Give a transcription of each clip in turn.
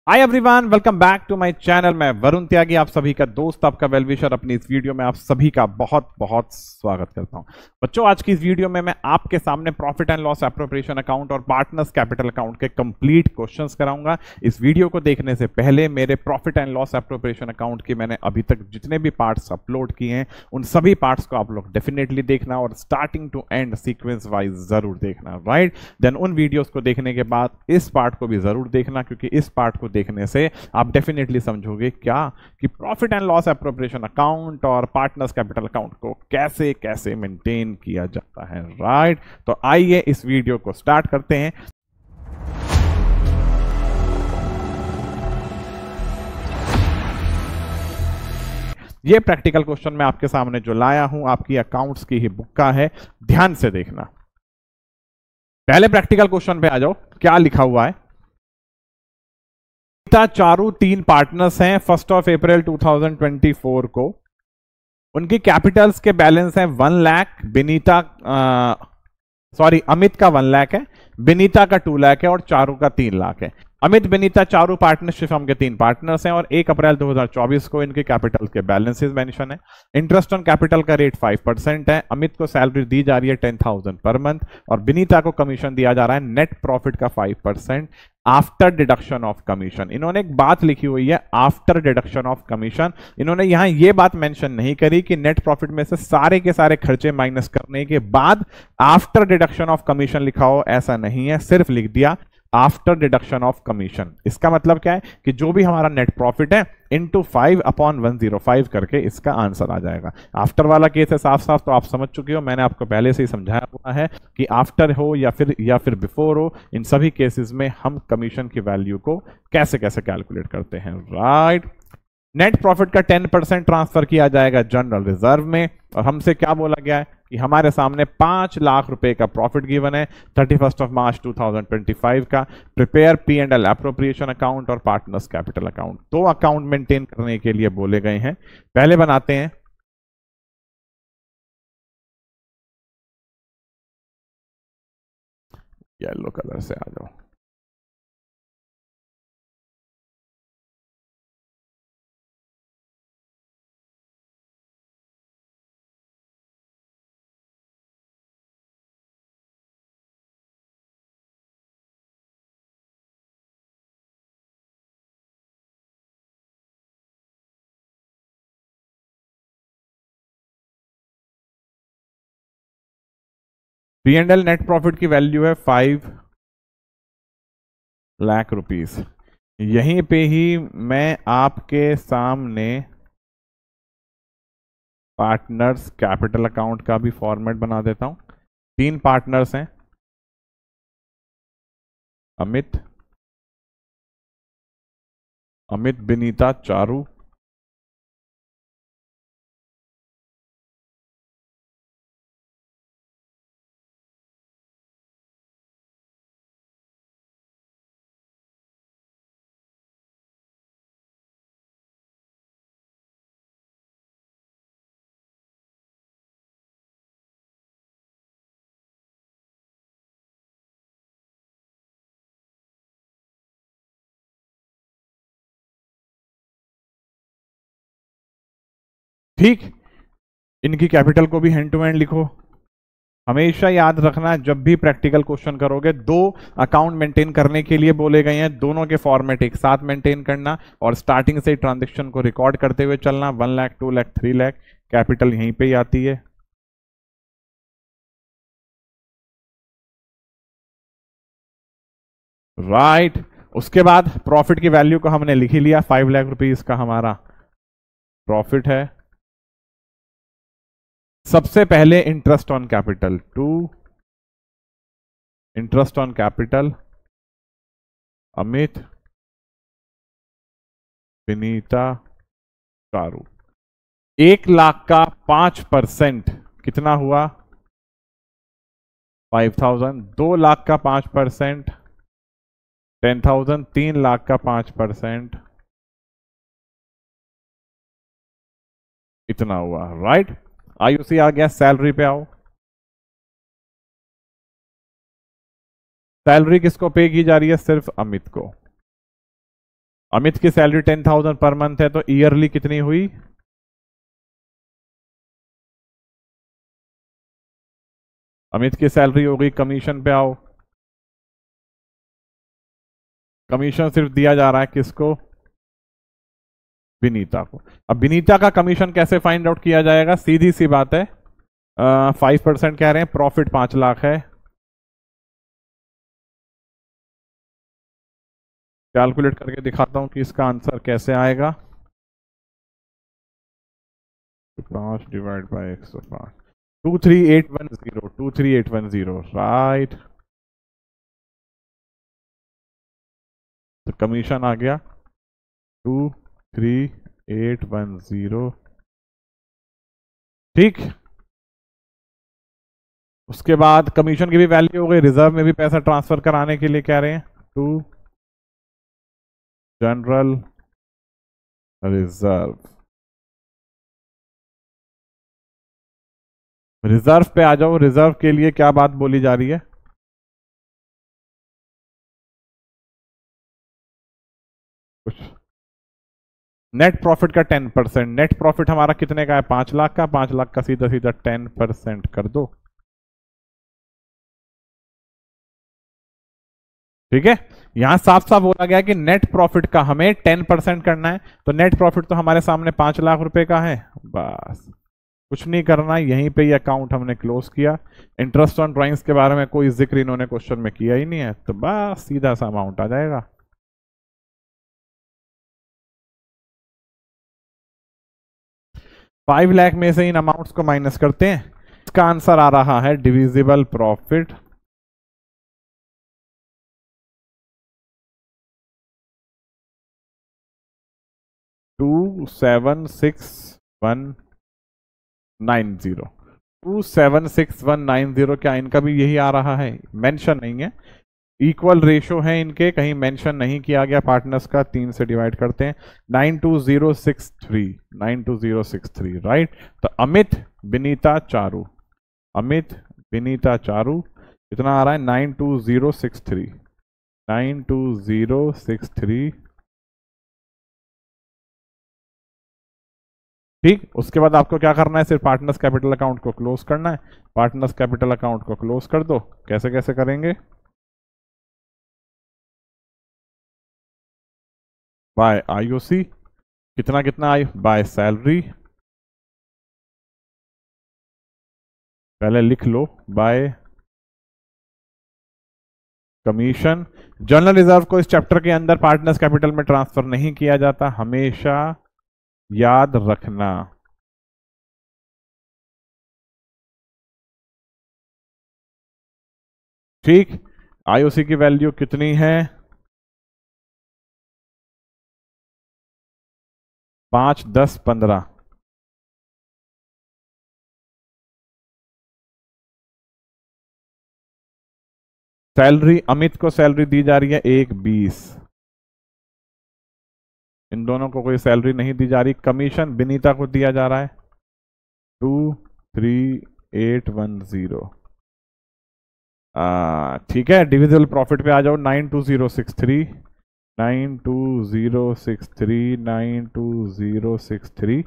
Hi everyone, welcome back to my channel. मैं वरुण त्यागी, आप सभी का दोस्त, आपका वेलविशर। अपनी इस वीडियो में आप सभी का बहुत बहुत स्वागत करता हूं। बच्चों, आज की इस वीडियो में मैं आपके सामने profit and loss appropriation account और पार्टनर्स कैपिटल अकाउंट के कंप्लीट क्वेश्चंस कराऊंगा। इस वीडियो को देखने से पहले मेरे profit and loss appropriation account के मैंने अभी तक जितने भी पार्ट्स अपलोड किए हैं उन सभी पार्ट्स को आप लोग डेफिनेटली देखना और starting to end sequence wise जरूर देखना, राइट। देन उन वीडियोस को देखने के बाद इस पार्ट को भी जरूर देखना, क्योंकि इस पार्ट को देखने से आप डेफिनेटली समझोगे क्या कि profit and loss appropriation account और पार्टनर्स कैपिटल अकाउंट को कैसे कैसे मेंटेन किया जाता है, राइट। तो आइए इस वीडियो को स्टार्ट करते हैं। ये प्रैक्टिकल क्वेश्चन मैं आपके सामने जो लाया हूं आपकी अकाउंट्स की ही बुक का है, ध्यान से देखना। पहले प्रैक्टिकल क्वेश्चन पे आ जाओ, क्या लिखा हुआ है। चारू 3 पार्टनर्स हैं। 1 अप्रैल 2024 को उनकी कैपिटल्स के बैलेंस हैं 1 लाख। अमित का 1 लाख है, विनीता का 2 लाख है और चारू का 3 लाख है। अमित, विनीता, चारू पार्टनरशिप फर्म के 3 पार्टनर्स हैं और 1 अप्रैल 2024 को इनके कैपिटल के बैलेंसेस मेंशन है। इंटरेस्ट ऑन कैपिटल का रेट 5% है। अमित को सैलरी दी जा रही है 10,000 पर मंथ और विनीता को कमीशन दिया जा रहा है नेट प्रॉफिट का 5% आफ्टर डिडक्शन ऑफ कमीशन। इन्होंने एक बात लिखी हुई है, आफ्टर डिडक्शन ऑफ कमीशन। इन्होंने यहां यह बात मेंशन नहीं करी कि नेट प्रॉफिट में से सारे के सारे खर्चे माइनस करने के बाद आफ्टर डिडक्शन ऑफ कमीशन लिखा हो, ऐसा नहीं है, सिर्फ लिख दिया आफ्टर डिडक्शन ऑफ कमीशन। इसका मतलब क्या है कि जो भी हमारा नेट प्रॉफिट है इंटू 5/105 करके इसका आंसर आ जाएगा। आफ्टर वाला केस है साफ साफ, तो आप समझ चुके हो, मैंने आपको पहले से ही समझाया हुआ है कि आफ्टर हो या फिर बिफोर हो, इन सभी केसेस में हम कमीशन की वैल्यू को कैसे कैसे कैलकुलेट करते हैं, राइट। नेट प्रॉफिट का 10% ट्रांसफर किया जाएगा जनरल रिजर्व में और हमसे क्या बोला गया है कि हमारे सामने 5 लाख रुपए का प्रॉफिट गिवन है 31 मार्च 2025 का। प्रिपेयर P&L एप्रोप्रिएशन अकाउंट और partners capital account, 2 account maintain करने के लिए बोले गए हैं। पहले बनाते हैं येलो कलर से, आ जाओ। P&L नेट प्रॉफिट की वैल्यू है 5 लाख रुपीस। यहीं पे ही मैं आपके सामने पार्टनर्स कैपिटल अकाउंट का भी फॉर्मेट बना देता हूं। 3 पार्टनर्स हैं, अमित, विनीता, चारू। ठीक, इनकी कैपिटल को भी हैंड टू हैंड लिखो। हमेशा याद रखना, जब भी प्रैक्टिकल क्वेश्चन करोगे 2 अकाउंट मेंटेन करने के लिए बोले गए हैं, दोनों के फॉर्मेट एक साथ मेंटेन करना और स्टार्टिंग से ट्रांजैक्शन को रिकॉर्ड करते हुए चलना। 1 लाख, 2 लाख, 3 लाख, कैपिटल यहीं पे ही आती है। राइट, उसके बाद प्रॉफिट की वैल्यू को हमने लिख ही लिया, 5 लाख रुपीस का हमारा प्रॉफिट है। सबसे पहले interest on capital 2, interest on capital Amit, Vinita, Charu. 1 lakh का 5% कितना हुआ? 5,000। 2 लाख का 5% 10,000। 3 लाख का 5% इतना हुआ, राइट। आयुषी आ गया, सैलरी पे आओ। सैलरी किसको पे की जा रही है? सिर्फ अमित को। अमित की सैलरी 10,000 पर मंथ है तो ईयरली कितनी हुई? अमित की सैलरी हो गई, कमीशन पे आओ। कमीशन सिर्फ दिया जा रहा है किसको? विनीता को। अब विनीता का कमीशन कैसे फाइंड आउट किया जाएगा? सीधी सी बात है, 5% कह रहे हैं, प्रॉफिट 5 लाख है। कैलकुलेट करके दिखाता हूं कि इसका आंसर कैसे आएगा। 5 डिवाइड बाई 105, 23810, 23810, राइट। तो कमीशन आ गया 23810, ठीक। उसके बाद कमीशन की भी वैल्यू हो गई, रिजर्व में भी पैसा ट्रांसफर कराने के लिए कह रहे हैं, टू जनरल रिजर्व। रिजर्व पे आ जाओ। रिजर्व के लिए क्या बात बोली जा रही है? कुछ नेट प्रॉफिट का 10%। नेट प्रॉफिट हमारा कितने का है? 5 लाख का। 5 लाख का सीधा सीधा 10% कर दो, ठीक है। यहां साफ साफ बोला गया कि नेट प्रॉफिट का हमें 10% करना है, तो नेट प्रॉफिट तो हमारे सामने 5 लाख रुपए का है। बस कुछ नहीं करना, यहीं पे ये अकाउंट हमने क्लोज किया। इंटरेस्ट ऑन ड्राइंग्स के बारे में कोई जिक्र इन्होंने क्वेश्चन में किया ही नहीं है, तो बस सीधा सा अमाउंट आ जाएगा। 5 लाख में से इन अमाउंट्स को माइनस करते हैं, इसका आंसर आ रहा है डिविजिबल प्रॉफिट 276190। 276190, क्या इनका भी यही आ रहा है? मेंशन नहीं है, इक्वल रेशो है इनके, कहीं मेंशन नहीं किया गया पार्टनर्स का। 3 से डिवाइड करते हैं, 92063, 92063, राइट। तो अमित विनीता चारू, अमित विनीता चारू कितना आ रहा है? 92063, 92063, ठीक। उसके बाद आपको क्या करना है? सिर्फ पार्टनर्स कैपिटल अकाउंट को क्लोज करना है। पार्टनर्स कैपिटल अकाउंट को क्लोज कर दो। कैसे कैसे करेंगे? बाय आईओसी, कितना कितना आई? बाय सैलरी, पहले लिख लो, बाय कमीशन। जनरल रिजर्व को इस चैप्टर के अंदर पार्टनर्स कैपिटल में ट्रांसफर नहीं किया जाता, हमेशा याद रखना, ठीक। आईओसी की वैल्यू कितनी है? 5, 10, 15। सैलरी, अमित को सैलरी दी जा रही है 1,20, इन दोनों को कोई सैलरी नहीं दी जा रही। कमीशन विनीता को दिया जा रहा है 23810, ठीक है। डिविजिबल प्रॉफिट पे आ जाओ, 92063, 92063, 92063,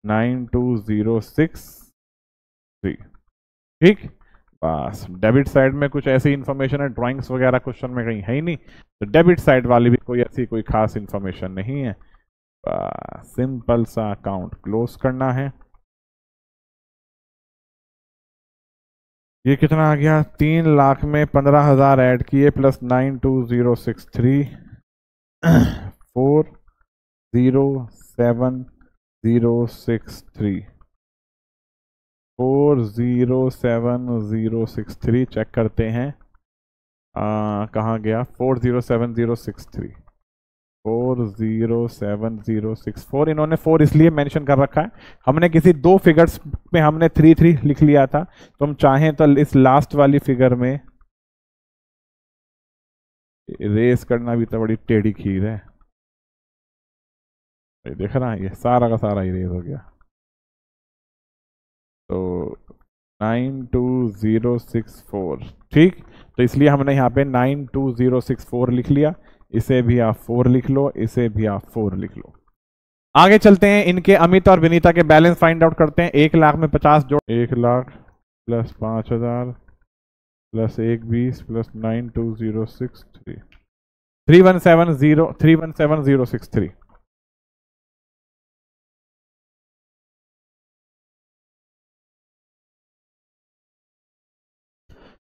92063, ठीक। बस डेबिट साइड में कुछ ऐसी इंफॉर्मेशन है, ड्राइंग्स वगैरह क्वेश्चन में कहीं है ही नहीं, तो डेबिट साइड वाली भी कोई ऐसी कोई खास इंफॉर्मेशन नहीं है। सिंपल सा अकाउंट क्लोज करना है। ये कितना आ गया? 3 लाख में 15,000 ऐड किए, प्लस 92063, 407063, 407063 चेक करते हैं, कहाँ गया? 407063, 407,064। इन्होंने 4 इसलिए मेंशन कर रखा है, हमने किसी दो फिगर्स में हमने 3 लिख लिया था, तो हम चाहें तो इस लास्ट वाली फिगर में इरेज करना भी तो बड़ी टेढ़ी खीर है। ये देख रहा है, ये सारा का सारा इरेज हो गया। तो 92064, ठीक। तो इसलिए हमने यहाँ पे 92064 लिख लिया। इसे भी आप 4 लिख लो, इसे भी आप 4 लिख लो। आगे चलते हैं, इनके अमित और विनीता के बैलेंस फाइंड आउट करते हैं। 1 लाख में 50 जोड़, 1 lakh plus 5,000 plus 120 plus 92063 317,063।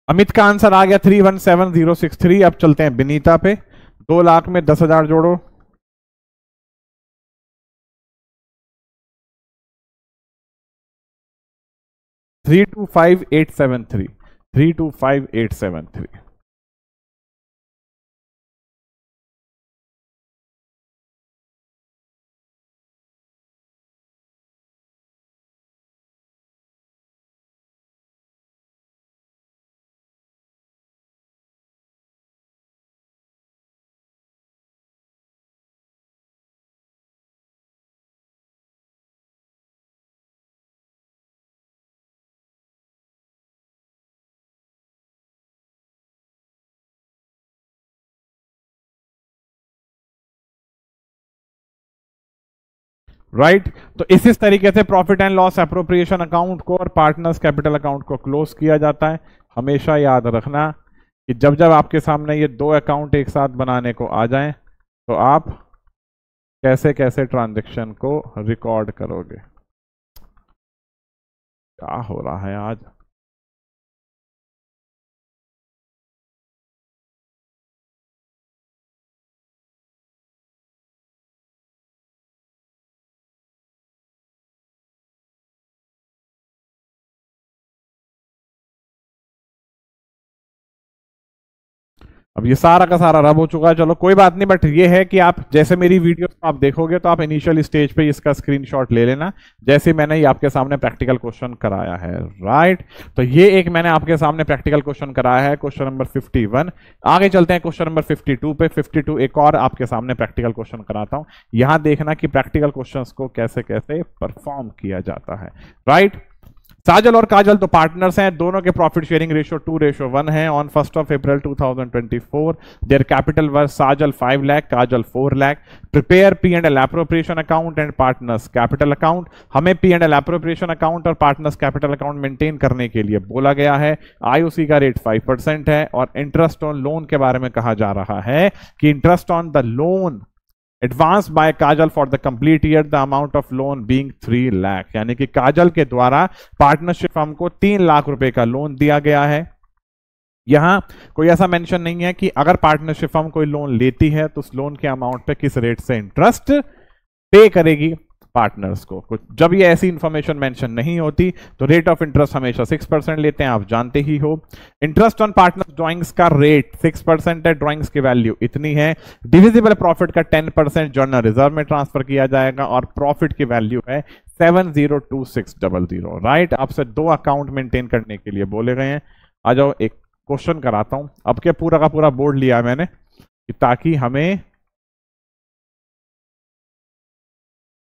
Amit का आंसर आ गया 317,063। अब चलते हैं विनीता पे। 2 लाख में 10,000 जोड़ो, 325,873 325,873। राइट तो इस तरीके से profit and loss appropriation account को और पार्टनर्स कैपिटल अकाउंट को क्लोज किया जाता है। हमेशा याद रखना कि जब जब आपके सामने ये 2 अकाउंट एक साथ बनाने को आ जाएं तो आप कैसे कैसे ट्रांजैक्शन को रिकॉर्ड करोगे। क्या हो रहा है आज? अब ये सारा का सारा रब हो चुका है, चलो कोई बात नहीं। बट ये है कि आप जैसे मेरी वीडियो आप देखोगे तो आप इनिशियल स्टेज पे इसका स्क्रीनशॉट ले लेना, जैसे मैंने ये आपके सामने प्रैक्टिकल क्वेश्चन कराया है। राइट तो ये एक मैंने आपके सामने प्रैक्टिकल क्वेश्चन कराया है, क्वेश्चन नंबर 51। आगे चलते हैं क्वेश्चन नंबर 52 पे। 52 एक और आपके सामने प्रैक्टिकल क्वेश्चन कराता हूं, यहां देखना कि प्रैक्टिकल क्वेश्चन को कैसे कैसे परफॉर्म किया जाता है। राइट साजल और काजल तो पार्टनर्स हैं, दोनों के प्रॉफिट शेयरिंग रेशियो 2:1 है। On 1 April 2024 their capital worth Sajal 5 lakh, Kajal 4 lakh. Prepare P and L appropriation account and partners capital account. हमें P and L appropriation account और पार्टनर्स कैपिटल अकाउंट मेंटेन करने के लिए बोला गया है। आईओसी का रेट 5% है और इंटरेस्ट ऑन लोन के बारे में कहा जा रहा है कि interest on the loan advance by Kajal for the complete year the amount of loan being 3 lakh, यानी कि काजल के द्वारा पार्टनरशिप फर्म को 3 लाख रुपए का लोन दिया गया है। यहां कोई ऐसा मेंशन नहीं है कि अगर पार्टनरशिप फर्म कोई लोन लेती है तो उस लोन के अमाउंट पे किस रेट से इंटरेस्ट पे करेगी पार्टनर्स को। कुछ जब ये ऐसी इंफॉर्मेशन मेंशन नहीं होती तो रेट ऑफ इंटरेस्ट हमेशा 6% लेते हैं, आप जानते ही हो। इंटरेस्ट ऑन पार्टनर्स ड्राइंग्स का रेट 6% है, ड्राइंग्स की वैल्यू इतनी है। डिविजिबल प्रॉफिट का 10% जर्नल रिजर्व में ट्रांसफर किया जाएगा और प्रॉफिट की वैल्यू है 702600। राइट आपसे 2 अकाउंट मेंटेन करने के लिए बोले गए हैं। आ जाओ एक क्वेश्चन कराता हूं। अब क्या पूरा का पूरा बोर्ड लिया मैंने ताकि हमें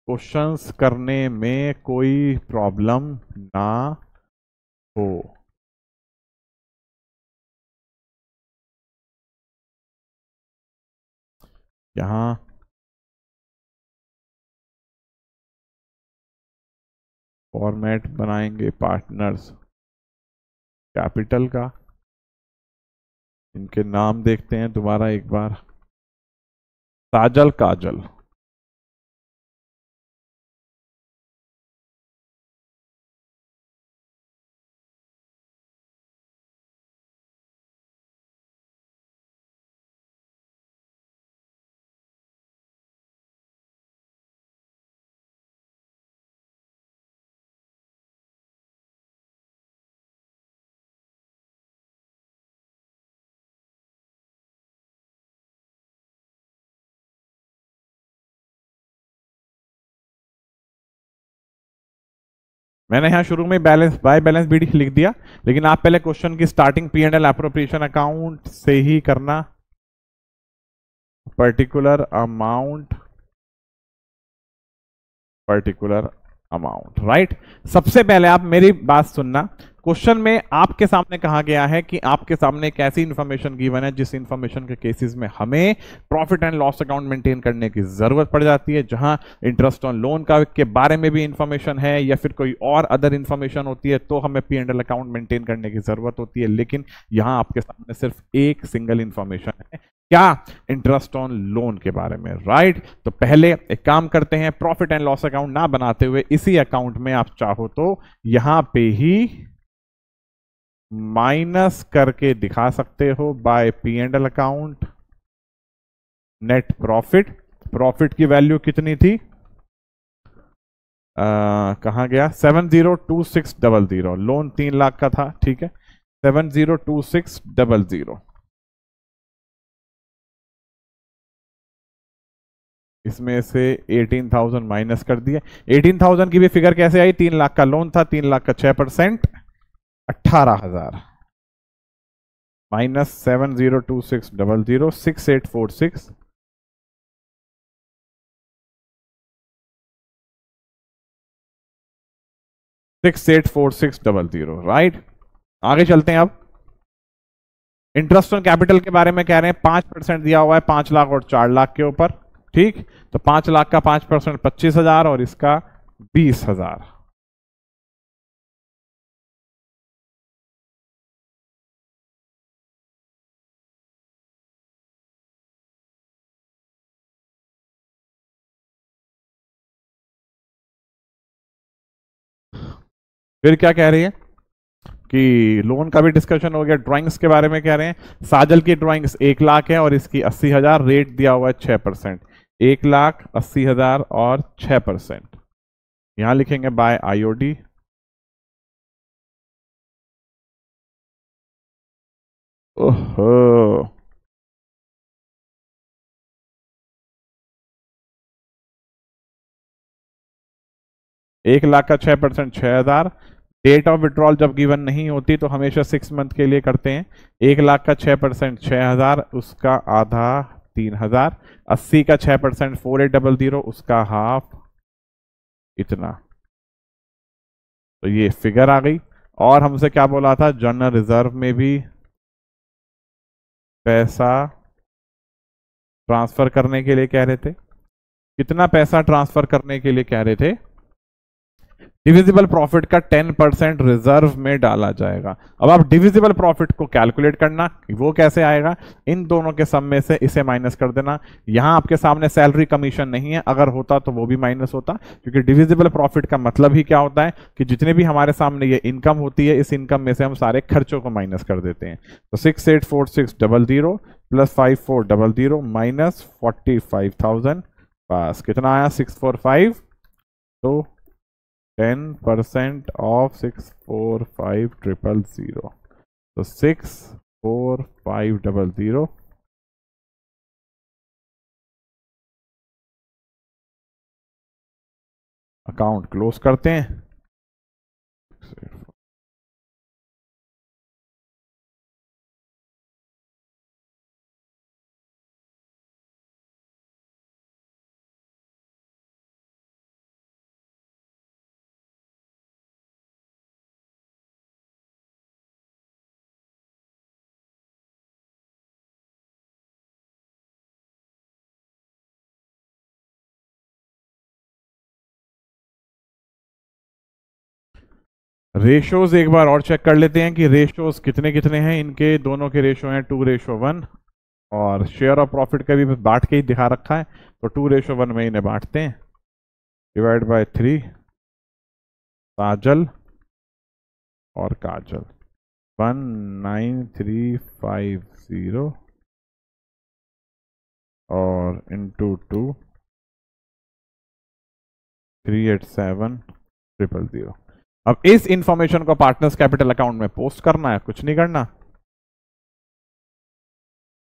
क्वेश्चंस करने में कोई प्रॉब्लम ना हो। यहां फॉर्मेट बनाएंगे पार्टनर्स कैपिटल का। इनके नाम देखते हैं दोबारा एक बार, साजल काजल। मैंने यहां शुरू में बैलेंस बाय बैलेंस बीडी लिख दिया, लेकिन आप पहले क्वेश्चन की starting P and L appropriation account से ही करना। Particular amount right. सबसे पहले आप मेरी बात सुनना, क्वेश्चन में आपके सामने कहा गया है कि आपके सामने एक ऐसी इंफॉर्मेशन गिवन है जिस इंफॉर्मेशन के केसेस में हमें profit and loss account maintain करने की जरूरत पड़ जाती है, जहां इंटरेस्ट ऑन लोन का के बारे में भी इंफॉर्मेशन है या फिर कोई और अदर इंफॉर्मेशन होती है तो हमें P and L account maintain करने की जरूरत होती है। लेकिन यहां आपके सामने सिर्फ एक सिंगल इंफॉर्मेशन है, क्या? इंटरेस्ट ऑन लोन के बारे में, राइट? तो पहले एक काम करते हैं, प्रॉफिट एंड लॉस अकाउंट ना बनाते हुए इसी अकाउंट में आप चाहो तो यहां पे ही माइनस करके दिखा सकते हो by P and L account net profit. Profit की वैल्यू कितनी थी? कहां गया? 702600। लोन 3 लाख का था, ठीक है, 702600। इसमें से 18,000 माइनस कर दिए। 18,000 की भी फिगर कैसे आई? 3 लाख का लोन था, 3 लाख का 6%, 18,000 माइनस 702600, 6846, 684600, राइट? आगे चलते हैं। अब इंटरेस्ट ऑन कैपिटल के बारे में कह रहे हैं, 5% दिया हुआ है 5 लाख और 4 लाख के ऊपर, ठीक? तो 5 लाख का 5% 25,000 और इसका 20,000। फिर क्या कह रही है कि लोन का भी डिस्कशन हो गया। ड्राइंग्स के बारे में कह रहे हैं, साजल की ड्राइंग्स 1 लाख है और इसकी 80,000, रेट दिया हुआ है 6%, 1,80,000 और 6%। यहां लिखेंगे बाय आईओडी। ओहो, 1 लाख का 6%, 6,000। डेट ऑफ विड्रॉल जब गिवन नहीं होती तो हमेशा 6 मंथ के लिए करते हैं। 1 लाख का 6%, 6,000, उसका आधा 3,000। 80 का 6%, 4800, उसका हाफ इतना। तो ये फिगर आ गई। और हमसे क्या बोला था? जनरल रिजर्व में भी पैसा ट्रांसफर करने के लिए कह रहे थे। कितना पैसा ट्रांसफर करने के लिए कह रहे थे? डिविजिबल प्रॉफिट का 10% रिजर्व में डाला जाएगा। अब आप डिविजिबल प्रॉफिट को कैलकुलेट करना, वो कैसे आएगा? इन दोनों के सम में से इसे माइनस कर देना। यहां आपके सामने सैलरी कमीशन नहीं है, अगर होता तो वो भी माइनस होता, क्योंकि डिविजिबल प्रॉफिट का मतलब ही क्या होता है कि जितने भी हमारे सामने ये इनकम होती है, इस इनकम में से हम सारे खर्चों को माइनस कर देते हैं। तो 684600 प्लस 5400 माइनस 45,000, बस कितना आया? 645। तो 10% ऑफ 645,000, तो 64500। अकाउंट क्लोज करते हैं। रेशोज एक बार और चेक कर लेते हैं कि रेशोज कितने कितने हैं। इनके दोनों के रेशो हैं 2:1, और शेयर ऑफ प्रॉफिट का भी बांट के ही दिखा रखा है, तो 2:1 में इन्हें बांटते हैं। डिवाइड बाय 3, साजल और काजल, 19350 और इंटू 2, 387,000। अब इस इंफॉर्मेशन को पार्टनर्स कैपिटल अकाउंट में पोस्ट करना है, कुछ नहीं करना।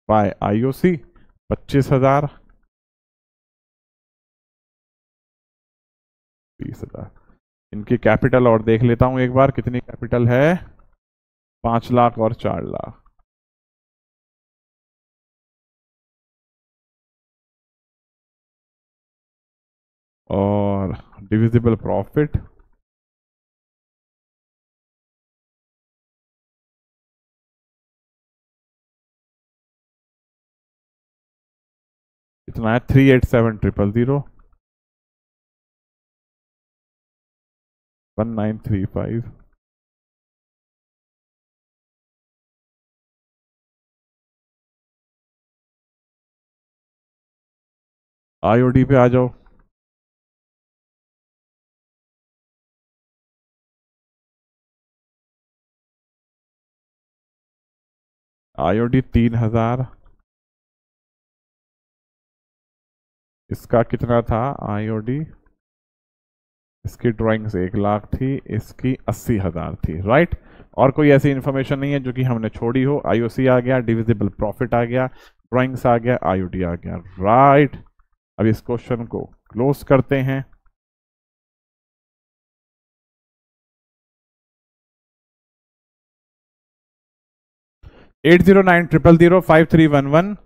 By IOC 25,000, 20,000। इनकी कैपिटल और देख लेता हूं एक बार, कितनी कैपिटल है? 5 लाख और 4 लाख। और डिविजिबल प्रॉफिट कितना है 387,000 1935। आईओडी पे आ जाओ। आईओडी 3,000, इसका कितना था आईओडी, इसकी ड्राइंग्स 1,00,000 थी, इसकी 80,000 थी, राइट। और कोई ऐसी इंफॉर्मेशन नहीं है जो कि हमने छोड़ी हो। आईओसी आ गया, डिविजिबल प्रॉफिट आ गया, ड्राइंग्स आ गया, आईओडी आ गया, राइट। अब इस क्वेश्चन को क्लोज करते हैं। At 80900053110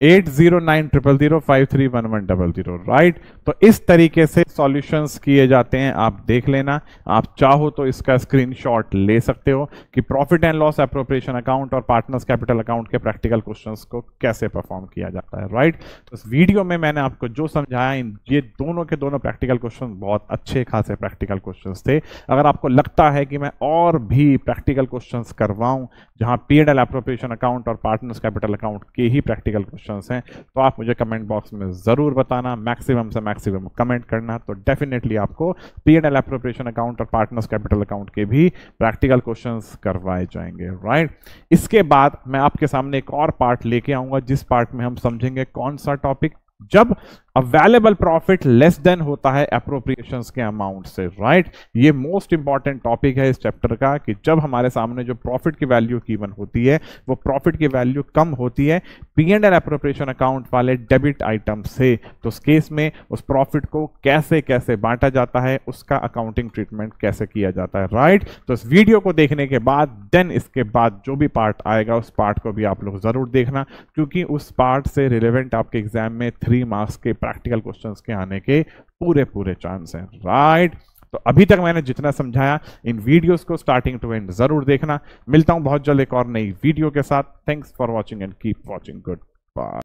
80900053110, right. तो इस तरीके से सॉल्यूशंस किए जाते हैं, आप देख लेना। आप चाहो तो इसका स्क्रीनशॉट ले सकते हो कि profit and loss appropriation account और पार्टनर्स कैपिटल अकाउंट के प्रैक्टिकल क्वेश्चंस को कैसे परफॉर्म किया जाता है, राइट। तो इस वीडियो में मैंने आपको जो समझाया, ये दोनों के दोनों प्रैक्टिकल क्वेश्चन बहुत अच्छे खासे प्रैक्टिकल क्वेश्चन थे। अगर आपको लगता है कि मैं और भी प्रैक्टिकल क्वेश्चन करवाऊं जहां P&L एप्रोप्रिएशन अकाउंट और पार्टनर्स कैपिटल अकाउंट के ही प्रैक्टिकल क्वेश्चंस हैं, तो आप मुझे कमेंट बॉक्स में जरूर बताना। मैक्सिमम से मैक्सिमम कमेंट करना, तो डेफिनेटली आपको P&L एप्रोप्रिएशन अकाउंट और पार्टनर्स कैपिटल अकाउंट के भी प्रैक्टिकल क्वेश्चंस करवाए जाएंगे, राइट। इसके बाद मैं आपके सामने एक और पार्ट लेके आऊंगा, जिस पार्ट में हम समझेंगे कौन सा टॉपिक, जब अवेलेबल प्रॉफिट लेस देन होता है एप्रोप्रिएशंस के अमाउंट से, राइट। ये मोस्ट इंपॉर्टेंट टॉपिक है इस चैप्टर का, कि जब हमारे सामने जो प्रॉफिट की वैल्यू गिवन होती है वो प्रॉफिट की वैल्यू कम होती है P&L एप्रोप्रिएशन अकाउंट वाले डेबिट आइटम से, तो उस केस में उस प्रॉफिट को कैसे कैसे बांटा जाता है, उसका अकाउंटिंग ट्रीटमेंट कैसे किया जाता है, राइट। तो इस वीडियो को देखने के बाद देन इसके बाद जो भी पार्ट आएगा उस पार्ट को भी आप लोग जरूर देखना, क्योंकि उस पार्ट से रिलेवेंट आपके एग्जाम में 3 मार्क्स के प्रैक्टिकल क्वेश्चंस के आने के पूरे चांस हैं, राइट। तो अभी तक मैंने जितना समझाया, इन वीडियोस को स्टार्टिंग टू एंड जरूर देखना। मिलता हूं बहुत जल्द एक और नई वीडियो के साथ। Thanks for watching and keep watching. Good bye.